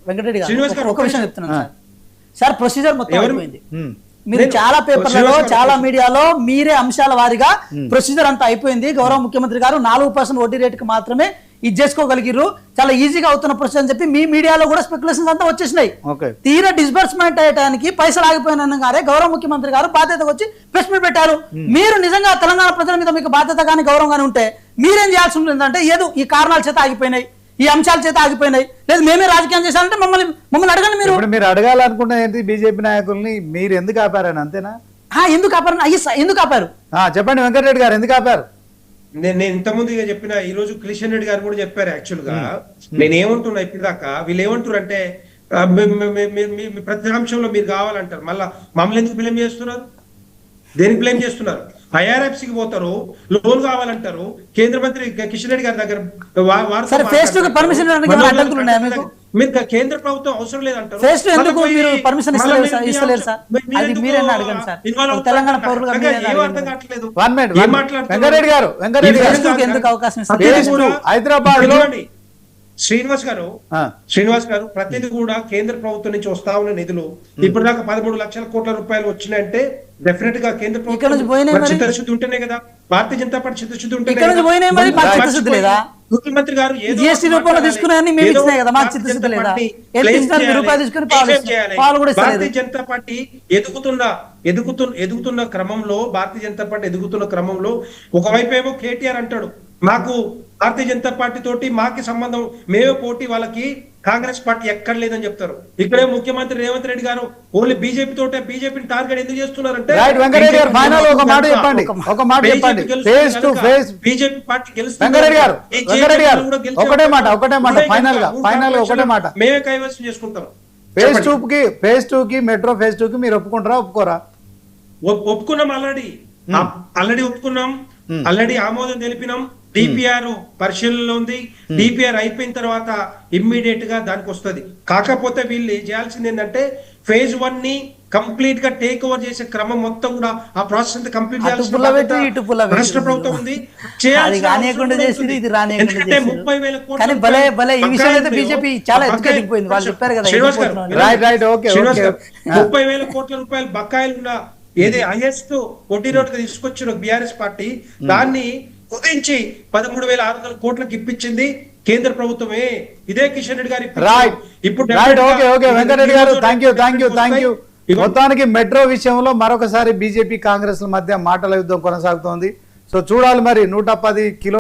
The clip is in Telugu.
వెంకటరెడ్డి గారు ఒక విషయం చెప్తున్నాను సార్ ప్రొసీజర్ మొత్తం అయిపోయింది. మీరు చాలా పేపర్లలో చాలా మీడియాలో మీరే అంశాల వారీగా ప్రొసీజర్ అంతా అయిపోయింది. గౌరవ ముఖ్యమంత్రి గారు 4% వడ్డీ రేటుకి మాత్రమే ఇది చేసుకోగలిగిర్రు, చాలా ఈజీగా అవుతున్న ప్రొసీజర్ అని చెప్పి మీ మీడియాలో కూడా స్పెక్యులేషన్స్ అంతా వచ్చేసినాయి. తీరా డిస్బర్స్మెంట్ అయ్యడానికి పైసలు ఆగిపోయినారే గౌరవ ముఖ్యమంత్రి గారు బాధ్యతకు వచ్చి ప్రెస్ మీట్ పెట్టారు. మీరు నిజంగా తెలంగాణ ప్రజల మీద మీకు బాధ్యత కానీ గౌరవం కానీ ఉంటే మీరేం చేయాల్సి ఉంటుంది అంటే ఏదో ఈ కారణాల చేత ఆగిపోయినాయి, ఈ అంశాల చేత ఆగిపోయినాయి, లేదు మేమే రాజకీయం చేశారంటే మమ్మల్ని అడగండి. మీరు అడగాలనుకున్నది బీజేపీ నాయకుల్ని మీరు ఎందుకు ఆపారని అంతేనా? ఎందుకు ఆపారు? ఎందుకు ఆపారు చెప్పండి వెంకటరెడ్డి గారు, ఎందుకు ఆపారు? నేను ఇంతకుముందు చెప్పిన ఈ రోజు కిషన్ రెడ్డి గారు కూడా చెప్పారు. యాక్చువల్ గా నేను ఏమంటున్నా ఇప్పటిదాకా వీళ్ళు ఏమంటారు అంటే ప్రతి అంశంలో మీరు కావాలంటారు, మళ్ళా మమ్మల్ని ఎందుకు బ్లేమ్ చేస్తున్నారు? దేనికి బ్లేమ్ చేస్తున్నారు? ఐఆర్ఎఫ్సికి పోతారు, లోన్ కావాలంటారు, కేంద్ర మంత్రి కిషన్ రెడ్డి గారి దగ్గర మీరు కేంద్ర ప్రభుత్వం అవసరం లేదంటారు. హైదరాబాద్ లో శ్రీనివాస్ గారు ప్రతిదీ కూడా కేంద్ర ప్రభుత్వం నుంచి వస్తా ఉన్న నిధులు ఇప్పుడు దాకా 13 లక్షల కోట్ల రూపాయలు వచ్చినాయంటే డెఫినెట్ గా కేంద్ర ప్రభుత్వం చిత్తశుద్ధి ఉంటేనే కదా, భారతీయ జనతా పార్టీ చిత్తశుద్ధి ఉంటేనే కదా. ముఖ్యమంత్రి గారు భారతీయ జనతా పార్టీ ఎదుగుతున్న క్రమంలో ఒకవైపు ఏమో కేటీఆర్ అంటాడు మాకు భారతీయ జనతా పార్టీ తోటి మాకి సంబంధం, మేమే పోటీ, వాళ్ళకి కాంగ్రెస్ పార్టీ ఎక్కడ లేదని చెప్తారు. ఇక్కడే ముఖ్యమంత్రి రేవంత్ రెడ్డి గారు ఓన్లీ బీజేపీ తోటే బీజేపీని టార్గెట్ ఎందుకు చేస్తున్నారంటే బీజేపీ పార్టీ మేమే కైవసం చేసుకుంటాం. ఫేజ్ 2 కి మెట్రో ఫేజ్ 2 కి మీరు ఒప్పుకుంటారా ఒప్పుకోరా? ఒప్పుకున్నాం, ఆల్రెడీ ఒప్పుకున్నాం, ఆల్రెడీ ఆమోదం తెలిపినాం. డిపిఆర్ పరిశీలనలో ఉంది. డిపిఆర్ అయిపోయిన తర్వాత ఇమ్మీడియట్ గా దానికి వస్తుంది. కాకపోతే వీళ్ళు చేయాల్సింది ఏంటంటే ఫేజ్ 1 ని కంప్లీట్ గా టేక్ ఓవర్ చేసే క్రమం మొత్తం కూడా ఆ ప్రాసెస్ అంతా కంప్లీట్ చేయాల్సిన రాష్ట్ర ప్రభుత్వం ఉంది. ఎందుకంటే 30,000 కోట్ల రూపాయలు బకాయిలు ఉన్న ఏది హైయెస్ట్ వడ్డీ రేటుగా తీసుకొచ్చిన బీఆర్ఎస్ పార్టీ దాన్ని కుదించి 13,600 కోట్లకు ఇప్పించింది కేంద్ర ప్రభుత్వమే. ఇదే కిషన్ రెడ్డి గారి మొత్తానికి మెట్రో విషయంలో మరొకసారి బీజేపీ కాంగ్రెస్ మధ్య మాటల యుద్ధం కొనసాగుతోంది. సో చూడాలి మరి 110 కిలో